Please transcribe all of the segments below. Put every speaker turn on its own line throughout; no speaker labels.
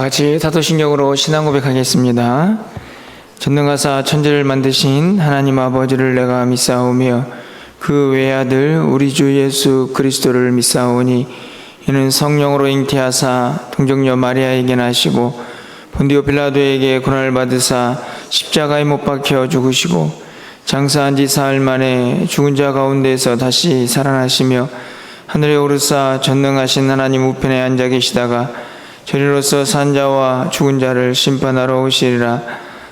같이 사도신경으로 신앙 고백하겠습니다. 전능하사 천지를 만드신 하나님 아버지를 내가 믿사오며 그 외아들 우리 주 예수 그리스도를 믿사오니 이는 성령으로 잉태하사 동정녀 마리아에게 나시고 본디오 빌라도에게 고난을 받으사 십자가에 못 박혀 죽으시고 장사한 지 사흘 만에 죽은 자 가운데서 다시 살아나시며 하늘에 오르사 전능하신 하나님 우편에 앉아 계시다가 저리로서 산자와 죽은 자를 심판하러 오시리라.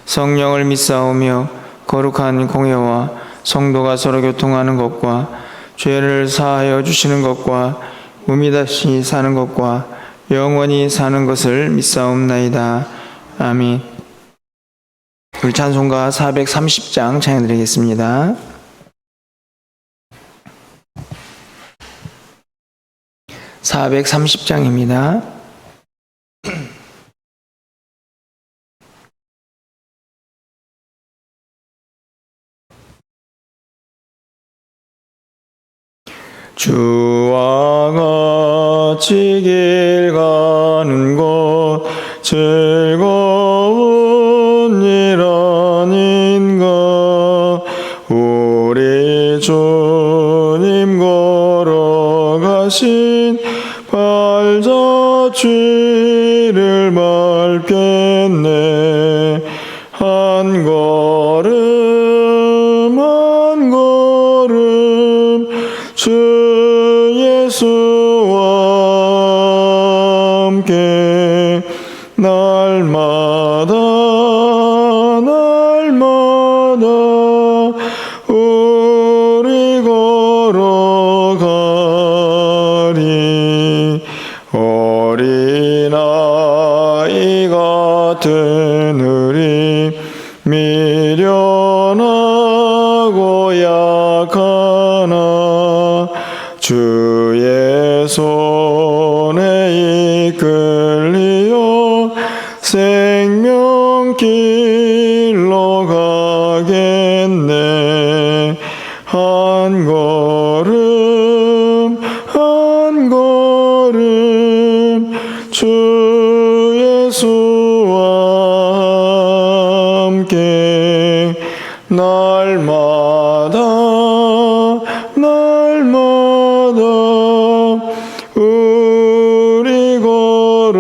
성령을 믿사오며 거룩한 공회와 성도가 서로 교통하는 것과 죄를 사하여 주시는 것과 몸이 다시 사는 것과 영원히 사는 것을 믿사옵나이다. 아멘. 우리 찬송가 430장 찬양드리겠습니다. 430장입니다. 주와 같이 길 가는 곳 즐거운 일 아닌가. 우리 주님 걸어가신 발자취를 밟겠네. 한 걸음 한 걸음 주 예수와 함께 날마다 날마다 우리 걸어가리. 어린아이 같은 우리 미련하고 약하나 주의 손에 이끌리어 생명길로 가겠네. 한 걸음 한 걸음 주 예수와 함께 날마다 날마다 우리 걸어가리.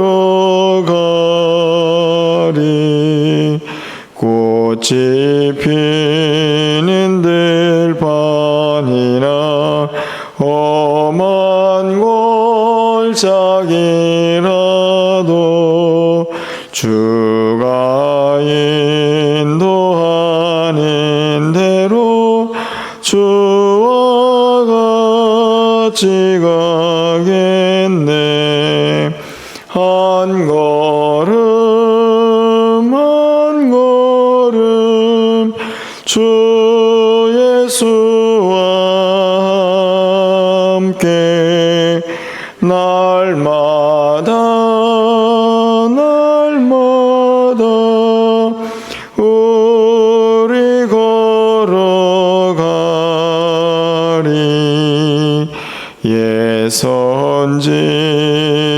꽃이 피는 들판이나 험한 골짜기라도 주가 인도하는 대로 주와 같이 가겠네. 한 걸음 한 걸음 주 예수와 함께 날마다 날마다 우리 걸어가리.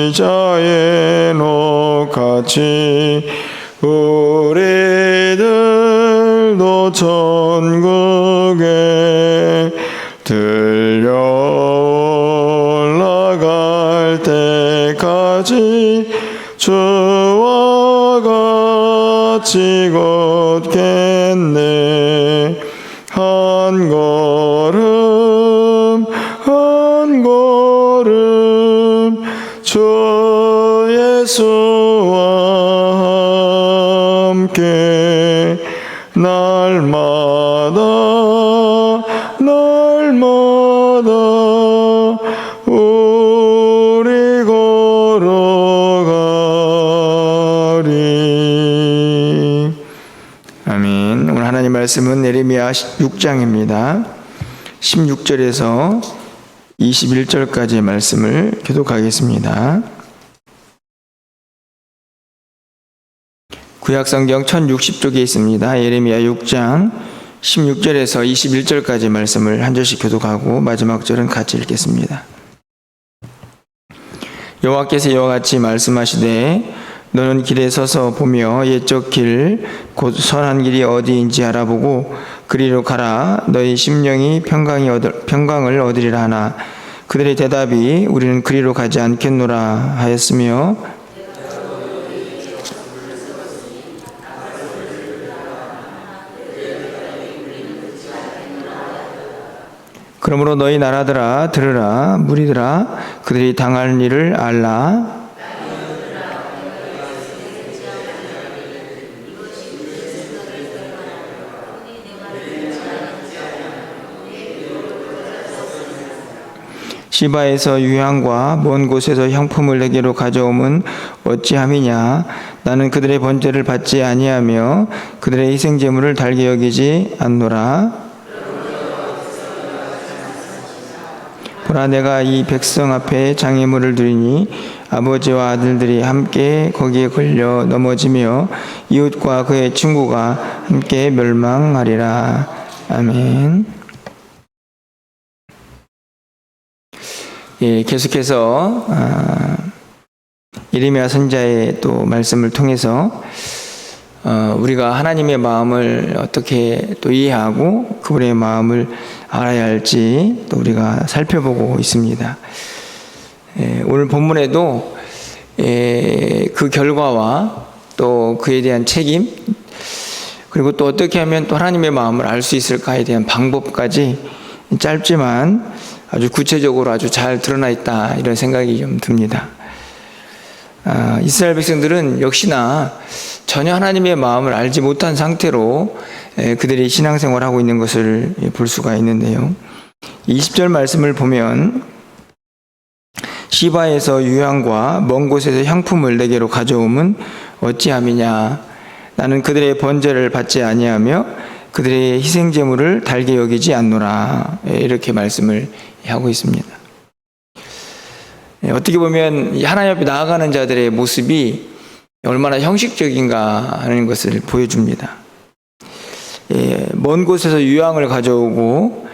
예선지자의 녹같이 우리들도 천국에 들려 올라갈 때까지 주와 같이 걷겠네. 한 걸음 한 걸음 주 예수와 함께 날마다 날마다 우리 걸어가리. 아멘. 오늘 하나님 말씀은 예레미야 6장입니다. 16절에서 21절까지의 말씀을 교독하겠습니다. 구약성경 1060쪽에 있습니다. 예레미야 6장 16절에서 21절까지 말씀을 한 절씩 교독하고 마지막 절은 같이 읽겠습니다. 여호와께서 이와 같이 말씀하시되 너는 길에 서서 보며 옛적 길 곧 선한 길이 어디인지 알아보고 그리로 가라. 너희 심령이 평강을 얻으리라 하나 그들의 대답이 우리는 그리로 가지 않겠노라 하였으며 그러므로 너희 나라들아 들으라. 무리들아 그들이 당할 일을 알라. 시바에서 유향과 먼 곳에서 향품을 내게로 가져옴은 어찌함이냐. 나는 그들의 번제를 받지 아니하며 그들의 희생제물을 달게 여기지 않노라. 보라, 내가 이 백성 앞에 장애물을 드리니 아버지와 아들들이 함께 거기에 걸려 넘어지며 이웃과 그의 친구가 함께 멸망하리라. 아멘. 예, 계속해서 예레미야 선지자의 또 말씀을 통해서 우리가 하나님의 마음을 어떻게 또 이해하고 그분의 마음을 알아야 할지 또 우리가 살펴보고 있습니다. 예, 오늘 본문에도 그 결과와 또 그에 대한 책임 그리고 또 어떻게 하면 또 하나님의 마음을 알 수 있을까에 대한 방법까지 짧지만 아주 구체적으로 아주 잘 드러나 있다 이런 생각이 좀 듭니다. 이스라엘 백성들은 역시나 전혀 하나님의 마음을 알지 못한 상태로 그들이 신앙생활을 하고 있는 것을 볼 수가 있는데요. 20절 말씀을 보면 시바에서 유향과 먼 곳에서 향품을 내게로 가져옴은 어찌함이냐. 나는 그들의 번제를 받지 아니하며 그들의 희생제물을 달게 여기지 않노라. 이렇게 말씀을 하고 있습니다. 어떻게 보면 하나님 앞에 나아가는 자들의 모습이 얼마나 형식적인가 하는 것을 보여줍니다. 먼 곳에서 유향을 가져오고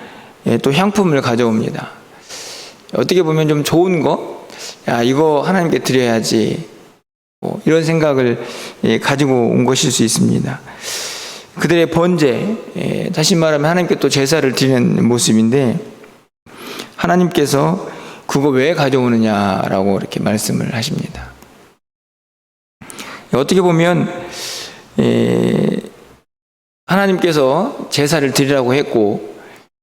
또 향품을 가져옵니다. 어떻게 보면 좀 좋은 거, 야, 이거 하나님께 드려야지, 이런 생각을 가지고 온 것일 수 있습니다. 그들의 번제, 다시 말하면 하나님께 또 제사를 드리는 모습인데 하나님께서 그거 왜 가져오느냐라고 이렇게 말씀을 하십니다. 어떻게 보면 하나님께서 제사를 드리라고 했고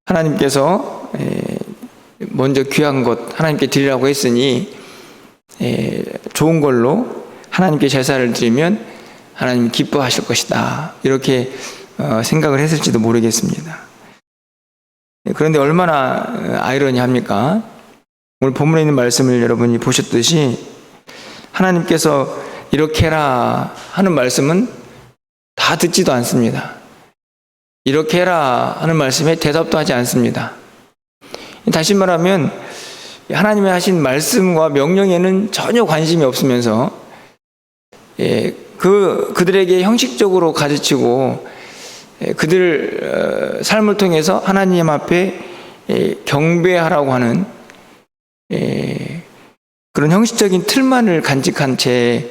하나님께서 먼저 귀한 것 하나님께 드리라고 했으니 좋은 걸로 하나님께 제사를 드리면 하나님 기뻐하실 것이다 이렇게 생각을 했을지도 모르겠습니다. 그런데 얼마나 아이러니합니까? 오늘 본문에 있는 말씀을 여러분이 보셨듯이 하나님께서 이렇게 해라 하는 말씀은 다 듣지도 않습니다. 이렇게 해라 하는 말씀에 대답도 하지 않습니다. 다시 말하면 하나님이 하신 말씀과 명령에는 전혀 관심이 없으면서 그들에게 형식적으로 가르치고 그들 삶을 통해서 하나님 앞에 경배하라고 하는 그런 형식적인 틀만을 간직한 채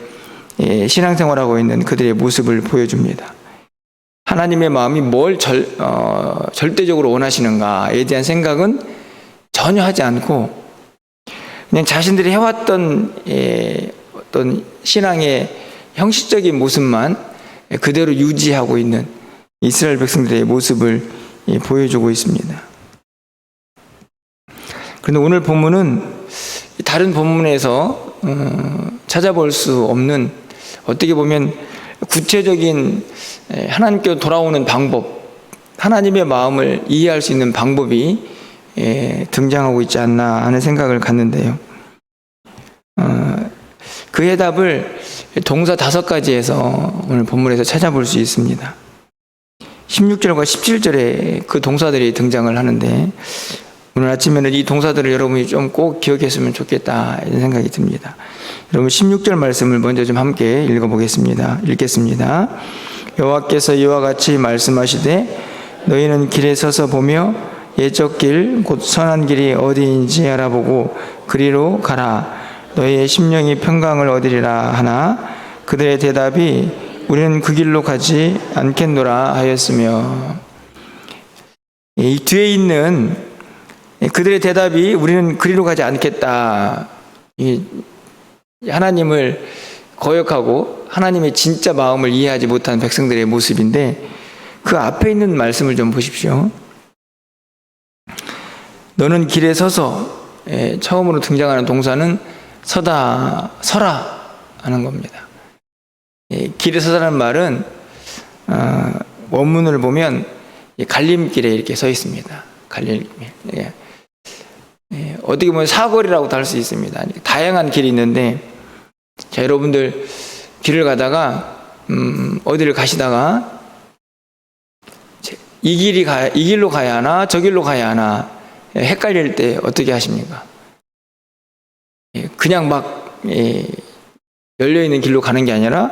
신앙생활하고 있는 그들의 모습을 보여줍니다. 하나님의 마음이 뭘 절대적으로 원하시는가에 대한 생각은 전혀 하지 않고 그냥 자신들이 해왔던 어떤 신앙의 형식적인 모습만 그대로 유지하고 있는 이스라엘 백성들의 모습을 보여주고 있습니다. 그런데 오늘 본문은 다른 본문에서 찾아볼 수 없는 어떻게 보면 구체적인 하나님께로 돌아오는 방법, 하나님의 마음을 이해할 수 있는 방법이 등장하고 있지 않나 하는 생각을 갖는데요. 그 해답을 동사 5가지에서 오늘 본문에서 찾아볼 수 있습니다. 16절과 17절에 그 동사들이 등장을 하는데 오늘 아침에는 이 동사들을 여러분이 좀 꼭 기억했으면 좋겠다 이런 생각이 듭니다. 여러분 16절 말씀을 먼저 좀 함께 읽겠습니다. 여호와께서 이와 같이 말씀하시되 너희는 길에 서서 보며 옛적 길 곧 선한 길이 어디인지 알아보고 그리로 가라. 너희의 심령이 평강을 얻으리라 하나 그들의 대답이 우리는 그 길로 가지 않겠노라 하였으며, 이 뒤에 있는 그들의 대답이 우리는 그리로 가지 않겠다, 하나님을 거역하고 하나님의 진짜 마음을 이해하지 못한 백성들의 모습인데, 그 앞에 있는 말씀을 좀 보십시오. 너는 길에 서서, 처음으로 등장하는 동사는 서라 하는 겁니다. 길에 서라는 말은 원문을 보면 갈림길에 이렇게 서 있습니다. 갈림길. 어떻게 보면 사거리라고도 할 수 있습니다. 다양한 길이 있는데, 자, 여러분들 길을 가다가 어디를 가시다가 이 길로 가야 하나 저 길로 가야 하나 헷갈릴 때 어떻게 하십니까? 그냥 막 열려있는 길로 가는 게 아니라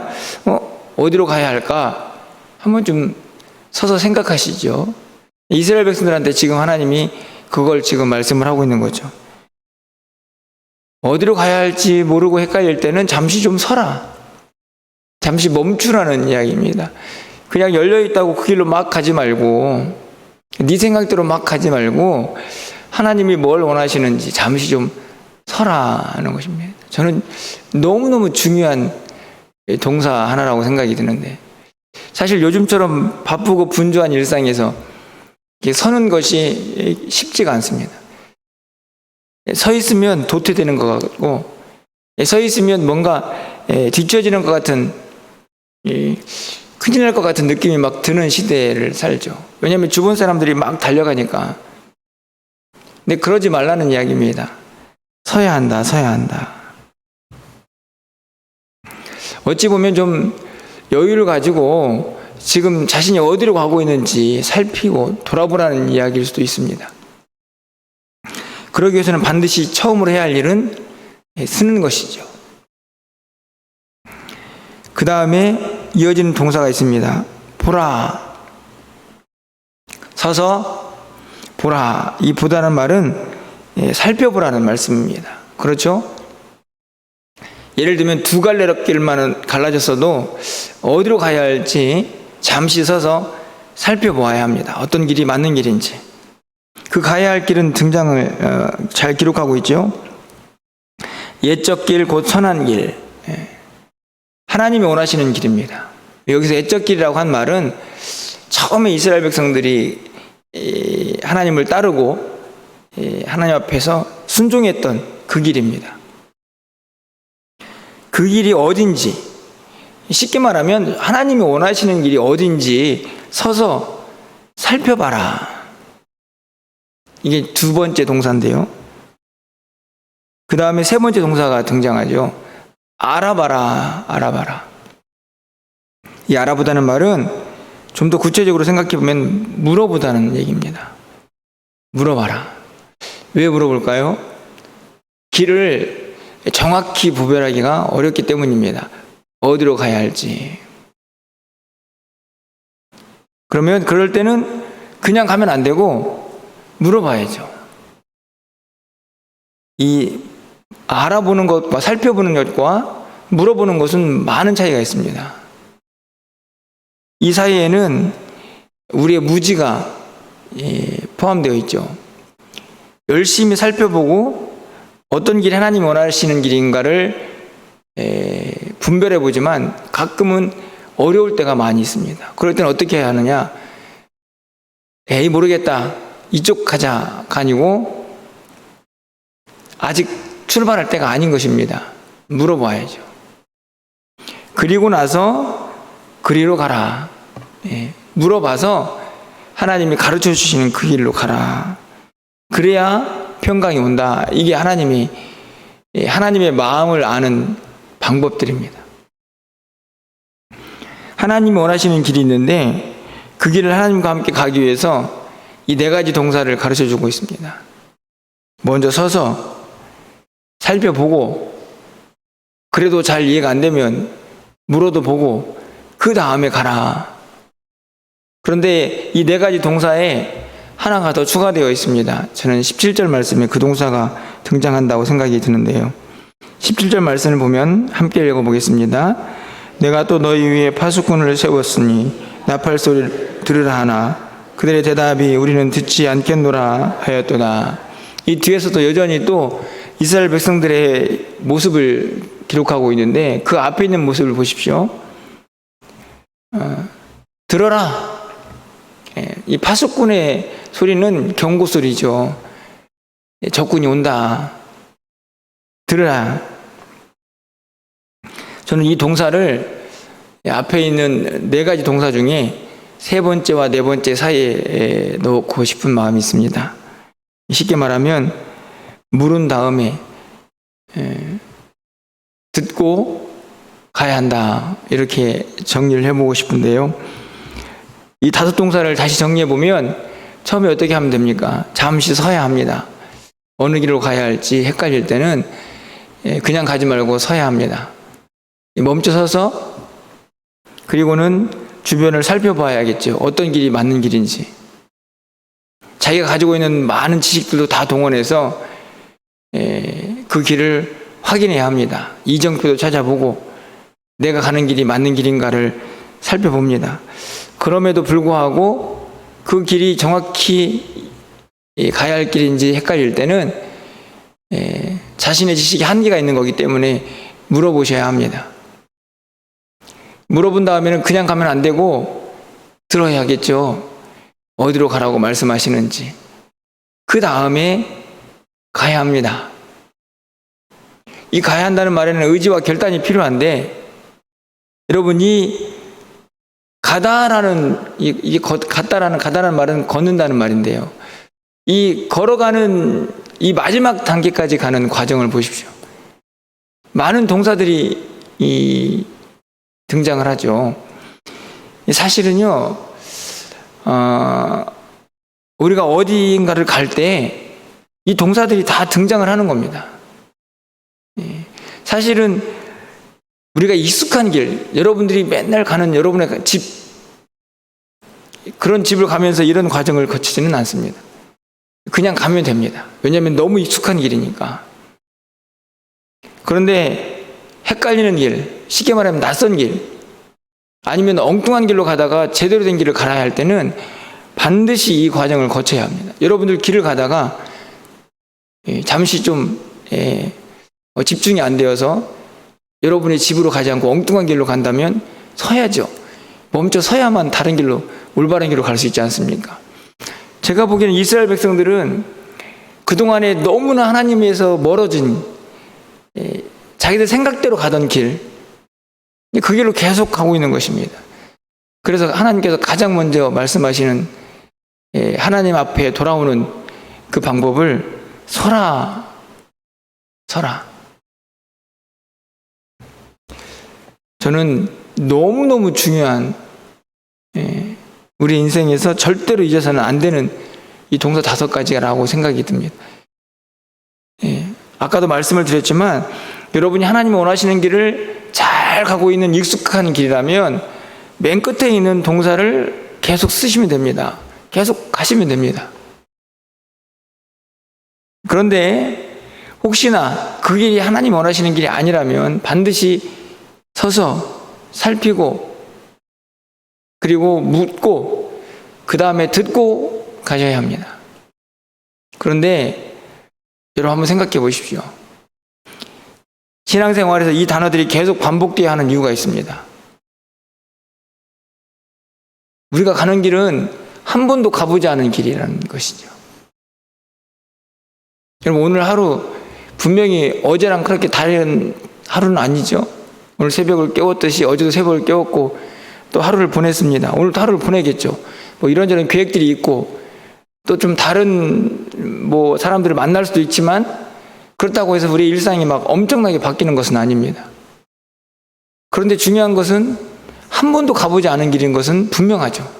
어디로 가야 할까 한번 좀 서서 생각하시죠. 이스라엘 백성들한테 지금 하나님이 그걸 지금 말씀을 하고 있는 거죠. 어디로 가야 할지 모르고 헷갈릴 때는 잠시 좀 서라, 잠시 멈추라는 이야기입니다. 그냥 열려있다고 그 길로 막 가지 말고, 네 생각대로 막 가지 말고 하나님이 뭘 원하시는지 잠시 좀 서라 하는 것입니다. 저는 너무너무 중요한 동사 하나라고 생각이 드는데, 사실 요즘처럼 바쁘고 분주한 일상에서 서는 것이 쉽지가 않습니다. 서 있으면 도태되는 것 같고, 서 있으면 뭔가 뒤처지는 것 같은, 큰일 날 것 같은 느낌이 막 드는 시대를 살죠. 왜냐하면 주변 사람들이 막 달려가니까. 근데 그러지 말라는 이야기입니다. 서야 한다, 서야 한다. 어찌 보면 좀 여유를 가지고 지금 자신이 어디로 가고 있는지 살피고 돌아보라는 이야기일 수도 있습니다. 그러기 위해서는 반드시 처음으로 해야 할 일은 쓰는 것이죠. 그 다음에 이어지는 동사가 있습니다. 보라. 서서 보라. 이 보다는 말은 살펴보라는 말씀입니다. 그렇죠? 예를 들면 두 갈래 길만 갈라졌어도 어디로 가야 할지 잠시 서서 살펴보아야 합니다. 어떤 길이 맞는 길인지. 그 가야 할 길은 등장을 잘 기록하고 있죠. 옛적 길, 곧 선한 길. 하나님이 원하시는 길입니다. 여기서 옛적 길이라고 한 말은 처음에 이스라엘 백성들이 하나님을 따르고 하나님 앞에서 순종했던 그 길입니다. 그 길이 어딘지, 쉽게 말하면 하나님이 원하시는 길이 어딘지 서서 살펴봐라. 이게 두 번째 동사인데요. 그 다음에 세 번째 동사가 등장하죠. 알아봐라, 알아봐라. 이 알아보다는 말은 좀 더 구체적으로 생각해 보면 물어보다는 얘기입니다. 물어봐라. 왜 물어볼까요? 길을 정확히 구별하기가 어렵기 때문입니다. 어디로 가야 할지. 그러면 그럴 때는 그냥 가면 안 되고 물어봐야죠. 이 알아보는 것과 살펴보는 것과 물어보는 것은 많은 차이가 있습니다. 이 사이에는 우리의 무지가 포함되어 있죠. 열심히 살펴보고 어떤 길이 하나님이 원하시는 길인가를 분별해 보지만 가끔은 어려울 때가 많이 있습니다. 그럴 때는 어떻게 해야 하느냐? 에이, 모르겠다. 이쪽 가자가 아니고 아직 출발할 때가 아닌 것입니다. 물어봐야죠. 그리고 나서 그리로 가라. 물어봐서 하나님이 가르쳐 주시는 그 길로 가라. 그래야 평강이 온다. 이게 하나님의 마음을 아는 방법들입니다. 하나님이 원하시는 길이 있는데 그 길을 하나님과 함께 가기 위해서 이 네 가지 동사를 가르쳐 주고 있습니다. 먼저 서서 살펴보고, 그래도 잘 이해가 안 되면 물어도 보고 그 다음에 가라. 그런데 이 네 가지 동사에 하나가 더 추가되어 있습니다. 저는 17절 말씀에 그 동사가 등장한다고 생각이 드는데요. 17절 말씀을 보면 함께 읽어보겠습니다. 내가 또 너희 위에 파수꾼을 세웠으니 나팔 소리를 들으라 하나 그들의 대답이 우리는 듣지 않겠노라 하였도다. 이 뒤에서도 여전히 또 이스라엘 백성들의 모습을 기록하고 있는데 그 앞에 있는 모습을 보십시오. 들어라. 이 파수꾼의 소리는 경고 소리죠. 적군이 온다. 들으라. 저는 이 동사를 앞에 있는 네 가지 동사 중에 세 번째와 네 번째 사이에 넣고 싶은 마음이 있습니다. 쉽게 말하면 물은 다음에 듣고 가야 한다. 이렇게 정리를 해보고 싶은데요. 이 다섯 동사를 다시 정리해보면 처음에 어떻게 하면 됩니까? 잠시 서야 합니다. 어느 길로 가야 할지 헷갈릴 때는 그냥 가지 말고 서야 합니다. 멈춰 서서 그리고는 주변을 살펴봐야겠죠. 어떤 길이 맞는 길인지. 자기가 가지고 있는 많은 지식들도 다 동원해서 그 길을 확인해야 합니다. 이정표도 찾아보고 내가 가는 길이 맞는 길인가를 살펴봅니다. 그럼에도 불구하고 그 길이 정확히 가야 할 길인지 헷갈릴 때는 자신의 지식이 한계가 있는 거기 때문에 물어보셔야 합니다. 물어본 다음에는 그냥 가면 안 되고 들어야겠죠. 어디로 가라고 말씀하시는지. 그 다음에 가야 합니다. 이 가야 한다는 말에는 의지와 결단이 필요한데 여러분 이 가다라는 가다라는 말은 걷는다는 말인데요. 이 걸어가는 이 마지막 단계까지 가는 과정을 보십시오. 많은 동사들이 등장을 하죠. 사실은요, 우리가 어디인가를 갈 때 이 동사들이 다 등장을 하는 겁니다. 사실은 우리가 익숙한 길, 여러분들이 맨날 가는 여러분의 집, 그런 집을 가면서 이런 과정을 거치지는 않습니다. 그냥 가면 됩니다. 왜냐하면 너무 익숙한 길이니까. 그런데 헷갈리는 길, 쉽게 말하면 낯선 길, 아니면 엉뚱한 길로 가다가 제대로 된 길을 가야 할 때는 반드시 이 과정을 거쳐야 합니다. 여러분들 길을 가다가 잠시 좀 집중이 안 되어서 여러분의 집으로 가지 않고 엉뚱한 길로 간다면 서야죠. 멈춰 서야만 다른 길로, 올바른 길로 갈 수 있지 않습니까? 제가 보기에는 이스라엘 백성들은 그동안에 너무나 하나님에서 멀어진 자기들 생각대로 가던 길, 그 길로 계속 가고 있는 것입니다. 그래서 하나님께서 가장 먼저 말씀하시는 하나님 앞에 돌아오는 그 방법을 서라. 저는 너무너무 중요한 우리 인생에서 절대로 잊어서는 안 되는 이 동사 5가지라고 생각이 듭니다. 아까도 말씀을 드렸지만 여러분이 하나님이 원하시는 길을 잘 가고 있는 익숙한 길이라면 맨 끝에 있는 동사를 계속 쓰시면 됩니다. 계속 가시면 됩니다. 그런데 혹시나 그 길이 하나님 원하시는 길이 아니라면 반드시 서서 살피고 그리고 묻고 그 다음에 듣고 가셔야 합니다. 그런데 여러분 한번 생각해 보십시오. 신앙생활에서 이 단어들이 계속 반복되어야 하는 이유가 있습니다. 우리가 가는 길은 한 번도 가보지 않은 길이라는 것이죠. 여러분 오늘 하루 분명히 어제랑 그렇게 다른 하루는 아니죠. 오늘 새벽을 깨웠듯이 어제도 새벽을 깨웠고 또 하루를 보냈습니다. 오늘도 하루를 보내겠죠. 뭐 이런저런 계획들이 있고 또 좀 다른 뭐 사람들을 만날 수도 있지만 그렇다고 해서 우리 일상이 막 엄청나게 바뀌는 것은 아닙니다. 그런데 중요한 것은 한 번도 가보지 않은 길인 것은 분명하죠.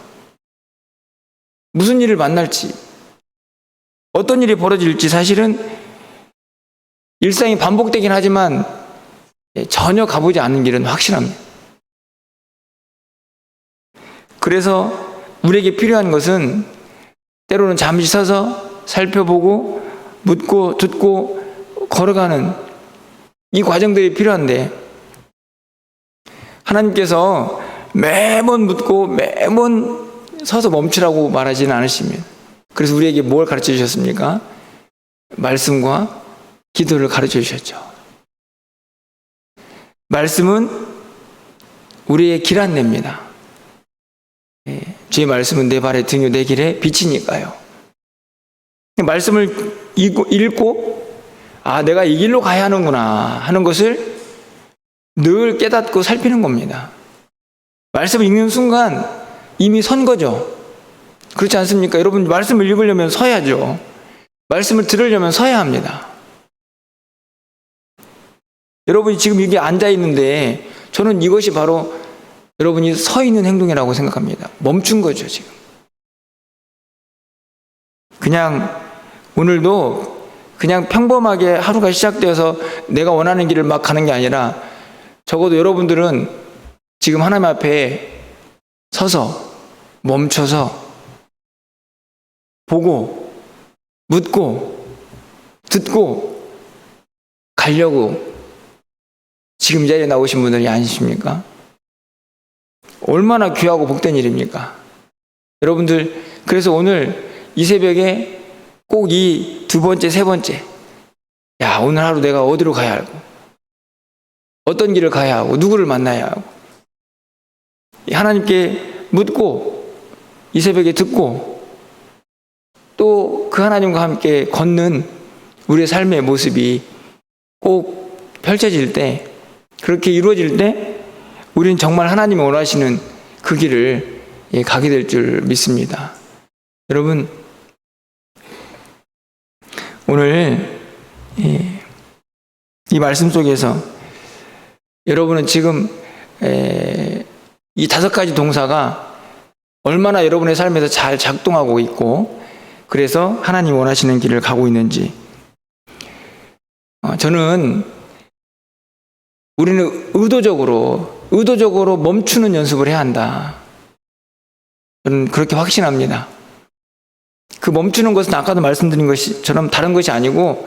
무슨 일을 만날지, 어떤 일이 벌어질지 사실은 일상이 반복되긴 하지만 전혀 가보지 않은 길은 확실합니다. 그래서 우리에게 필요한 것은 때로는 잠시 서서 살펴보고 묻고 듣고 걸어가는 이 과정들이 필요한데 하나님께서 매번 묻고 매번 서서 멈추라고 말하지는 않으십니다. 그래서 우리에게 뭘 가르쳐 주셨습니까? 말씀과 기도를 가르쳐 주셨죠. 말씀은 우리의 길 안내입니다. 주의 말씀은 내 발의 등이요 내 길의 빛이니까요. 말씀을 읽고 내가 이 길로 가야 하는구나 하는 것을 늘 깨닫고 살피는 겁니다. 말씀을 읽는 순간 이미 선 거죠. 그렇지 않습니까? 여러분, 말씀을 읽으려면 서야죠. 말씀을 들으려면 서야 합니다. 여러분이 지금 여기 앉아 있는데 저는 이것이 바로 여러분이 서 있는 행동이라고 생각합니다. 멈춘 거죠, 지금. 그냥 오늘도 그냥 평범하게 하루가 시작되어서 내가 원하는 길을 막 가는 게 아니라 적어도 여러분들은 지금 하나님 앞에 서서 멈춰서 보고 묻고 듣고 가려고 지금 이 자리에 나오신 분들이 아니십니까? 얼마나 귀하고 복된 일입니까? 여러분들, 그래서 오늘 이 새벽에 꼭 이 두 번째, 세 번째, 오늘 하루 내가 어디로 가야 하고, 어떤 길을 가야 하고, 누구를 만나야 하고, 하나님께 묻고, 이 새벽에 듣고, 또 그 하나님과 함께 걷는 우리의 삶의 모습이 꼭 펼쳐질 때, 그렇게 이루어질 때, 우리는 정말 하나님이 원하시는 그 길을 가게 될 줄 믿습니다. 여러분, 오늘 이 말씀 속에서 여러분은 지금 이 5가지 동사가 얼마나 여러분의 삶에서 잘 작동하고 있고, 그래서 하나님 원하시는 길을 가고 있는지, 저는 우리는 의도적으로 멈추는 연습을 해야 한다. 저는 그렇게 확신합니다. 그 멈추는 것은 아까도 말씀드린 것처럼 다른 것이 아니고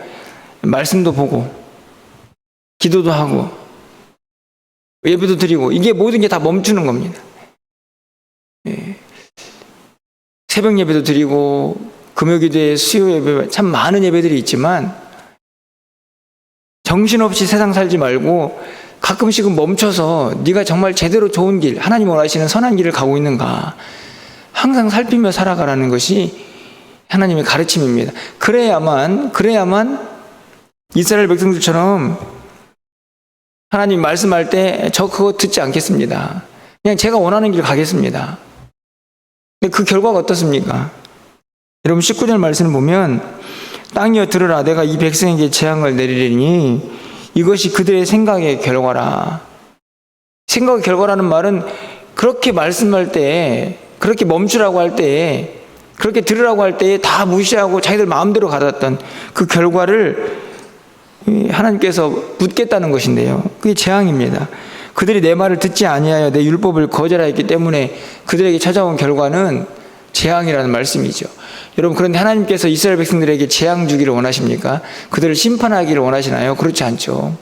말씀도 보고 기도도 하고 예배도 드리고, 이게 모든 게 다 멈추는 겁니다. 새벽 예배도 드리고 금요기도에 수요 예배, 참 많은 예배들이 있지만 정신없이 세상 살지 말고 가끔씩은 멈춰서 네가 정말 제대로 좋은 길, 하나님 원하시는 선한 길을 가고 있는가 항상 살피며 살아가라는 것이 하나님의 가르침입니다. 그래야만 이스라엘 백성들처럼 하나님 말씀할 때 저 그거 듣지 않겠습니다. 그냥 제가 원하는 길 가겠습니다. 그 결과가 어떻습니까? 여러분, 19절 말씀을 보면 땅이여 들으라, 내가 이 백성에게 재앙을 내리리니 이것이 그들의 생각의 결과라. 생각의 결과라는 말은 그렇게 말씀할 때, 그렇게 멈추라고 할 때, 그렇게 들으라고 할 때 다 무시하고 자기들 마음대로 가졌던 그 결과를 하나님께서 묻겠다는 것인데요. 그게 재앙입니다. 그들이 내 말을 듣지 아니하여 내 율법을 거절하였기 때문에 그들에게 찾아온 결과는 재앙이라는 말씀이죠. 여러분, 그런데 하나님께서 이스라엘 백성들에게 재앙 주기를 원하십니까? 그들을 심판하기를 원하시나요? 그렇지 않죠.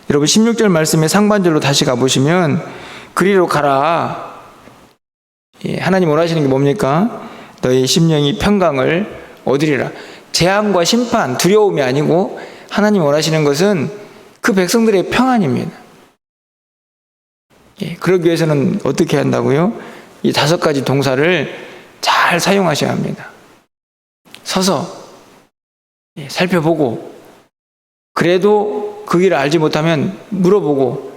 여러분, 16절 말씀에 상반절로 다시 가보시면 그리로 가라. 하나님 원하시는 게 뭡니까? 너희 심령이 평강을 얻으리라. 재앙과 심판, 두려움이 아니고 하나님 원하시는 것은 그 백성들의 평안입니다. 그러기 위해서는 어떻게 한다고요? 이 5가지 동사를 잘 사용하셔야 합니다. 서서 살펴보고, 그래도 그 길을 알지 못하면 물어보고,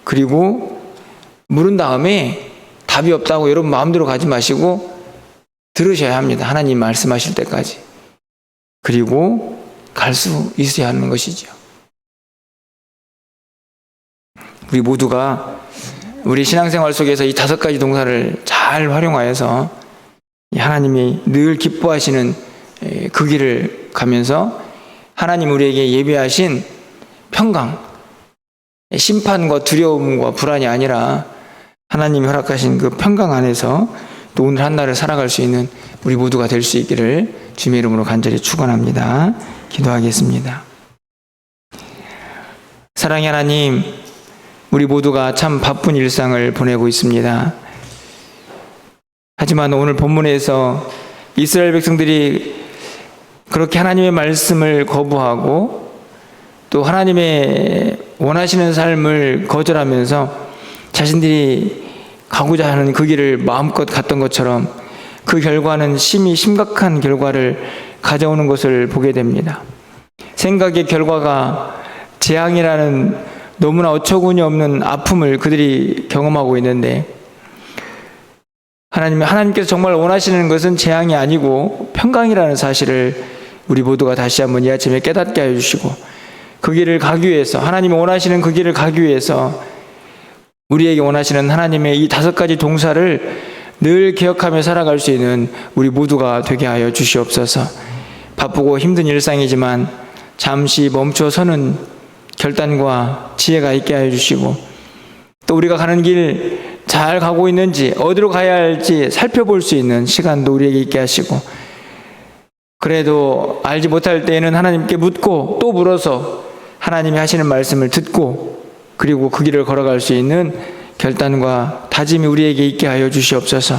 그리고 물은 다음에 답이 없다고 여러분 마음대로 가지 마시고 들으셔야 합니다. 하나님 말씀하실 때까지. 그리고 갈 수 있어야 하는 것이죠. 우리 모두가 우리 신앙생활 속에서 이 5가지 동사를 잘 활용하여서 하나님이 늘 기뻐하시는 그 길을 가면서 하나님 우리에게 예비하신 평강, 심판과 두려움과 불안이 아니라 하나님이 허락하신 그 평강 안에서 또 오늘 한날을 살아갈 수 있는 우리 모두가 될 수 있기를 주님의 이름으로 간절히 축원합니다. 기도하겠습니다. 사랑의 하나님, 우리 모두가 참 바쁜 일상을 보내고 있습니다. 하지만 오늘 본문에서 이스라엘 백성들이 그렇게 하나님의 말씀을 거부하고 또 하나님의 원하시는 삶을 거절하면서 자신들이 가고자 하는 그 길을 마음껏 갔던 것처럼 그 결과는 심각한 결과를 가져오는 것을 보게 됩니다. 생각의 결과가 재앙이라는 너무나 어처구니 없는 아픔을 그들이 경험하고 있는데, 하나님께서 정말 원하시는 것은 재앙이 아니고 평강이라는 사실을 우리 모두가 다시 한번 이 아침에 깨닫게 하여 주시고, 그 길을 가기 위해서, 하나님이 원하시는 그 길을 가기 위해서 우리에게 원하시는 하나님의 이 5가지 동사를 늘 기억하며 살아갈 수 있는 우리 모두가 되게 하여 주시옵소서. 바쁘고 힘든 일상이지만 잠시 멈춰서는 결단과 지혜가 있게 하여 주시고, 또 우리가 가는 길 잘 가고 있는지, 어디로 가야 할지 살펴볼 수 있는 시간도 우리에게 있게 하시고, 그래도 알지 못할 때에는 하나님께 묻고 또 물어서 하나님이 하시는 말씀을 듣고, 그리고 그 길을 걸어갈 수 있는 결단과 다짐이 우리에게 있게 하여 주시옵소서.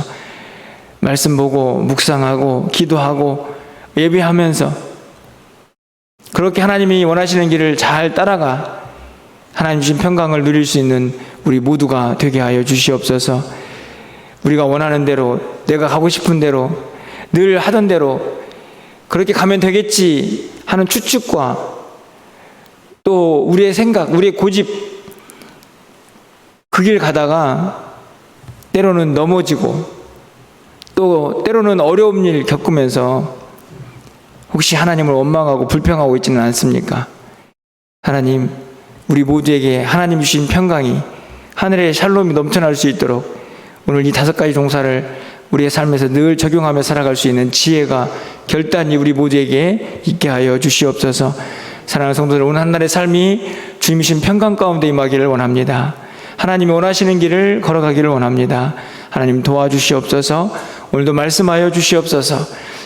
말씀 보고 묵상하고 기도하고 예배하면서 그렇게 하나님이 원하시는 길을 잘 따라가 하나님 주신 평강을 누릴 수 있는 우리 모두가 되게 하여 주시옵소서. 우리가 원하는 대로, 내가 가고 싶은 대로, 늘 하던 대로 그렇게 가면 되겠지 하는 추측과 또 우리의 생각, 우리의 고집, 그 길 가다가 때로는 넘어지고 또 때로는 어려운 일 겪으면서 혹시 하나님을 원망하고 불평하고 있지는 않습니까? 하나님, 우리 모두에게 하나님 주신 평강이, 하늘의 샬롬이 넘쳐날 수 있도록 오늘 이 5가지 동사를 우리의 삶에서 늘 적용하며 살아갈 수 있는 지혜가, 결단이 우리 모두에게 있게 하여 주시옵소서. 사랑하는 성도들, 오늘 한날의 삶이 주님이신 평강 가운데 임하기를 원합니다. 하나님이 원하시는 길을 걸어가기를 원합니다. 하나님 도와주시옵소서. 오늘도 말씀하여 주시옵소서.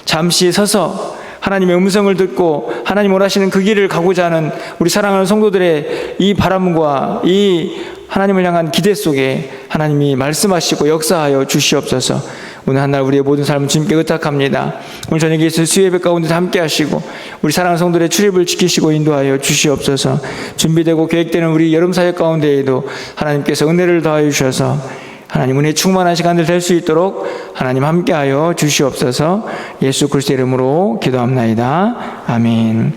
잠시 서서 하나님의 음성을 듣고 하나님 원하시는 그 길을 가고자 하는 우리 사랑하는 성도들의 이 바람과 이 하나님을 향한 기대 속에 하나님이 말씀하시고 역사하여 주시옵소서. 오늘 한날 우리의 모든 삶을 주님께 의탁합니다. 오늘 저녁에 있을 수예배 가운데 함께 하시고 우리 사랑하는 성도들의 출입을 지키시고 인도하여 주시옵소서. 준비되고 계획되는 우리 여름 사역 가운데에도 하나님께서 은혜를 더하여 주셔서 하나님 은혜 충만한 시간들 될 수 있도록 하나님 함께하여 주시옵소서. 예수 그리스도의 이름으로 기도합나이다. 아멘.